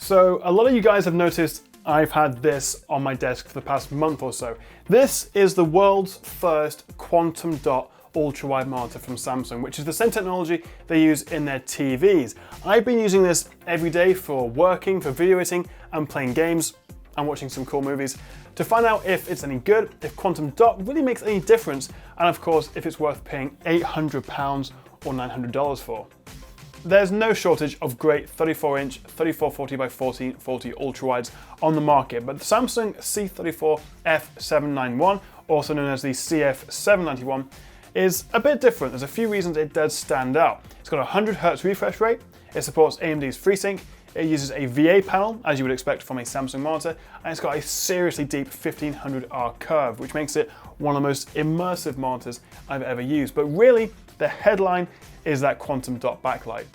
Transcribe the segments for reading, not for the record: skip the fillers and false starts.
So a lot of you guys have noticed I've had this on my desk for the past month or so. This is the world's first Quantum Dot Ultrawide Monitor from Samsung, which is the same technology they use in their TVs. I've been using this every day for working, for video editing, and playing games, and watching some cool movies to find out if it's any good, if Quantum Dot really makes any difference, and of course, if it's worth paying £800 or $900 for. There's no shortage of great 34-inch 3440 by 1440 ultrawides on the market, but the Samsung CF791, also known as the CF791, is a bit different. There's a few reasons it does stand out. It's got a 100Hz refresh rate, it supports AMD's FreeSync, it uses a VA panel, as you would expect from a Samsung monitor, and it's got a seriously deep 1500R curve, which makes it one of the most immersive monitors I've ever used. But really, the headline is that Quantum Dot Backlight.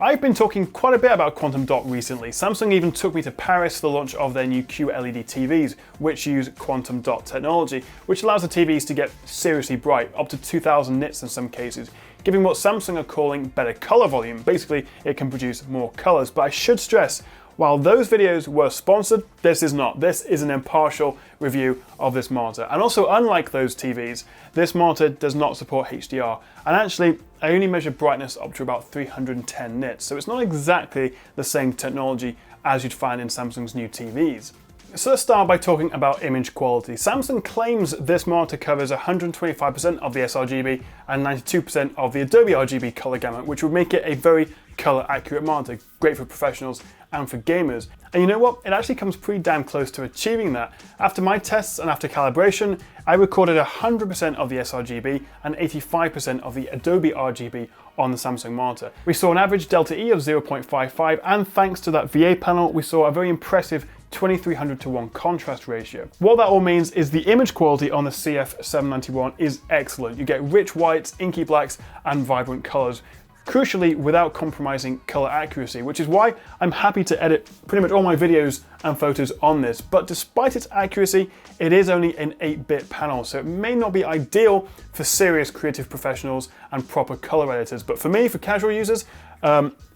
I've been talking quite a bit about Quantum Dot recently. Samsung even took me to Paris for the launch of their new QLED TVs, which use Quantum Dot technology, which allows the TVs to get seriously bright, up to 2000 nits in some cases, giving what Samsung are calling better color volume. Basically, it can produce more colors. But I should stress, while those videos were sponsored, this is not. This is an impartial review of this monitor. And also, unlike those TVs, this monitor does not support HDR. And actually, I only measure brightness up to about 310 nits. So it's not exactly the same technology as you'd find in Samsung's new TVs. So let's start by talking about image quality. Samsung claims this monitor covers 125% of the sRGB and 92% of the Adobe RGB color gamut, which would make it a very color accurate monitor, great for professionals and for gamers. And you know what? It actually comes pretty damn close to achieving that. After my tests and after calibration, I recorded 100% of the sRGB and 85% of the Adobe RGB on the Samsung monitor. We saw an average delta E of 0.55, and thanks to that VA panel, we saw a very impressive 2300:1 contrast ratio. What that all means is the image quality on the CF791 is excellent. You get rich whites, inky blacks, and vibrant colors, crucially without compromising color accuracy, which is why I'm happy to edit pretty much all my videos and photos on this. But despite its accuracy, it is only an 8-bit panel, so it may not be ideal for serious creative professionals and proper color editors. But for me, for casual users,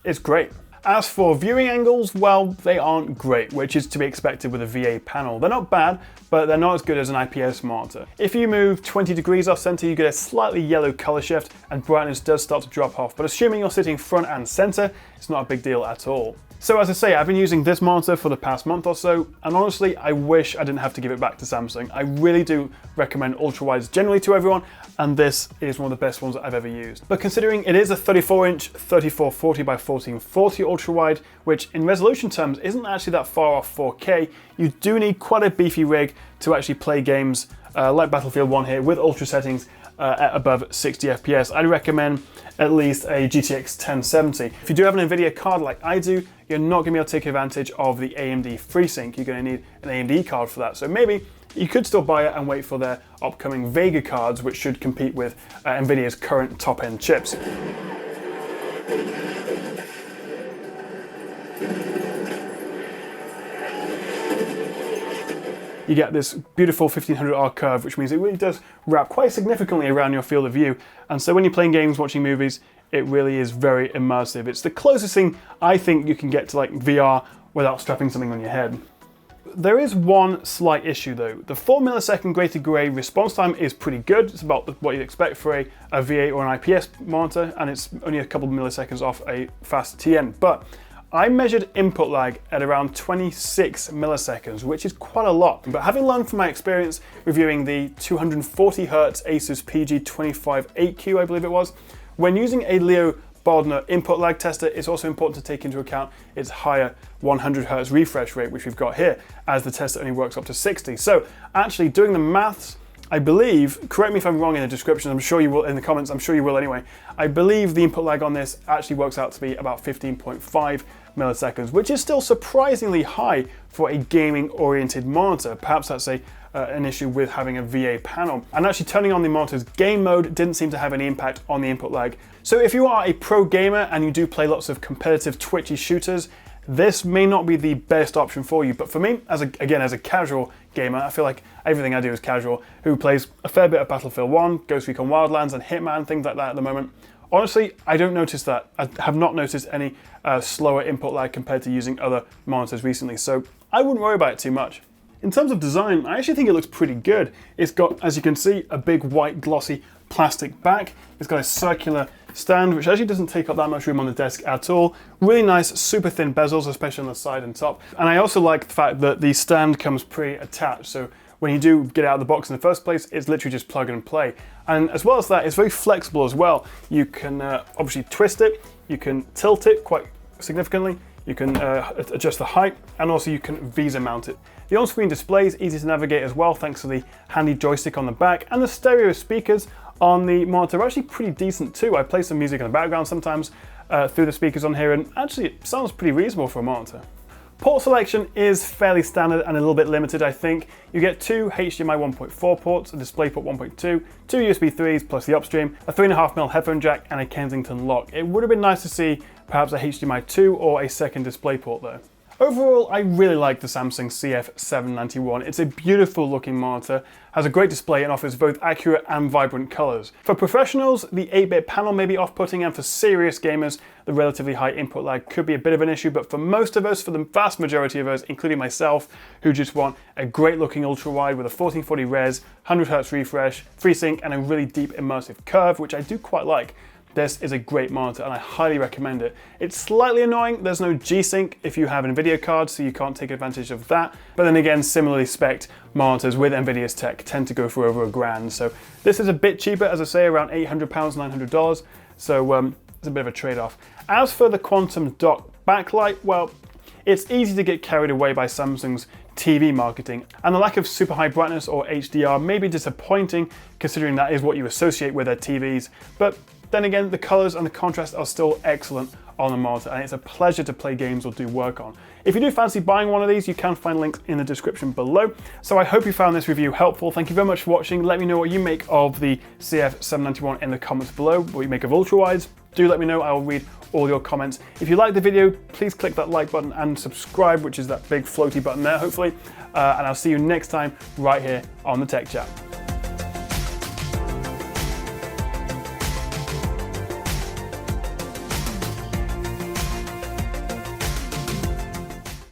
it's great. As for viewing angles, well, they aren't great, which is to be expected with a VA panel. They're not bad, but they're not as good as an IPS monitor. If you move 20 degrees off center, you get a slightly yellow color shift and brightness does start to drop off, but assuming you're sitting front and center, it's not a big deal at all. So as I say, I've been using this monitor for the past month or so, and honestly, I wish I didn't have to give it back to Samsung. I really do recommend ultrawides generally to everyone, and this is one of the best ones that I've ever used. But considering it is a 34-inch 3440 by 1440 ultrawide, which in resolution terms isn't actually that far off 4K, you do need quite a beefy rig to actually play games like Battlefield 1 here with ultra settings at above 60 FPS. I'd recommend at least a GTX 1070. If you do have an NVIDIA card like I do, you're not going to be able to take advantage of the AMD FreeSync. You're going to need an AMD card for that. So maybe you could still buy it and wait for their upcoming Vega cards, which should compete with NVIDIA's current top-end chips. You get this beautiful 1500R curve, which means it really does wrap quite significantly around your field of view. And so when you're playing games, watching movies, it really is very immersive. It's the closest thing I think you can get to like VR without strapping something on your head. There is one slight issue though. The 4 millisecond gray to gray response time is pretty good. It's about what you'd expect for a VA or an IPS monitor, and it's only a couple of milliseconds off a fast TN. But I measured input lag at around 26 milliseconds, which is quite a lot. But having learned from my experience reviewing the 240Hz Asus PG25-8Q, I believe it was, when using a Leo Baldner input lag tester, it's also important to take into account its higher 100Hz refresh rate, which we've got here, as the tester only works up to 60. So actually doing the maths, I believe, correct me if I'm wrong in the description, I'm sure you will, in the comments, I'm sure you will anyway, I believe the input lag on this actually works out to be about 15.5 milliseconds, which is still surprisingly high for a gaming-oriented monitor. Perhaps that's an issue with having a VA panel. And actually turning on the monitor's game mode didn't seem to have any impact on the input lag. So if you are a pro gamer and you do play lots of competitive twitchy shooters, this may not be the best option for you. But for me, as a casual gamer, I feel like everything I do is casual, who plays a fair bit of Battlefield 1, Ghost Recon Wildlands and Hitman, things like that at the moment. honestly, I don't notice that. I have not noticed any slower input lag compared to using other monitors recently, so I wouldn't worry about it too much. In terms of design, I actually think it looks pretty good. It's got, as you can see, a big white glossy plastic back. It's got a circular stand, which actually doesn't take up that much room on the desk at all. Really nice, super thin bezels, especially on the side and top. And I also like the fact that the stand comes pre-attached, so when you do get it out of the box in the first place, it's literally just plug and play. And as well as that, it's very flexible as well. You can obviously twist it, you can tilt it quite significantly, you can adjust the height, and also you can Visa mount it. The on-screen display is easy to navigate as well, thanks to the handy joystick on the back, and the stereo speakers on the monitor are actually pretty decent too. I play some music in the background sometimes through the speakers on here, and actually it sounds pretty reasonable for a monitor. Port selection is fairly standard and a little bit limited, I think. You get two HDMI 1.4 ports, a DisplayPort 1.2, two USB 3s plus the upstream, a 3.5mm headphone jack, and a Kensington lock. It would have been nice to see perhaps a HDMI 2 or a second DisplayPort though. Overall, I really like the Samsung CF791. It's a beautiful looking monitor, has a great display and offers both accurate and vibrant colors. For professionals, the 8-bit panel may be off-putting, and for serious gamers, the relatively high input lag could be a bit of an issue, but for most of us, for the vast majority of us, including myself, who just want a great looking ultra-wide with a 1440 res, 100Hz refresh, FreeSync, and a really deep immersive curve, which I do quite like, this is a great monitor and I highly recommend it. It's slightly annoying, there's no G-Sync if you have an NVIDIA card, so you can't take advantage of that. But then again, similarly spec'd monitors with NVIDIA's tech tend to go for over $1,000. So this is a bit cheaper, as I say, around £800, $900. So it's a bit of a trade-off. As for the Quantum Dot Backlight, well, it's easy to get carried away by Samsung's TV marketing, and the lack of super high brightness or HDR may be disappointing considering that is what you associate with their TVs, but then again, the colors and the contrast are still excellent on the monitor, and it's a pleasure to play games or do work on. If you do fancy buying one of these, you can find links in the description below. So I hope you found this review helpful. Thank you very much for watching. Let me know what you make of the CF791 in the comments below, what you make of ultrawides. Do let me know, I will read all your comments. If you liked the video, please click that like button and subscribe, which is that big floaty button there, hopefully. And I'll see you next time right here on the Tech Chat.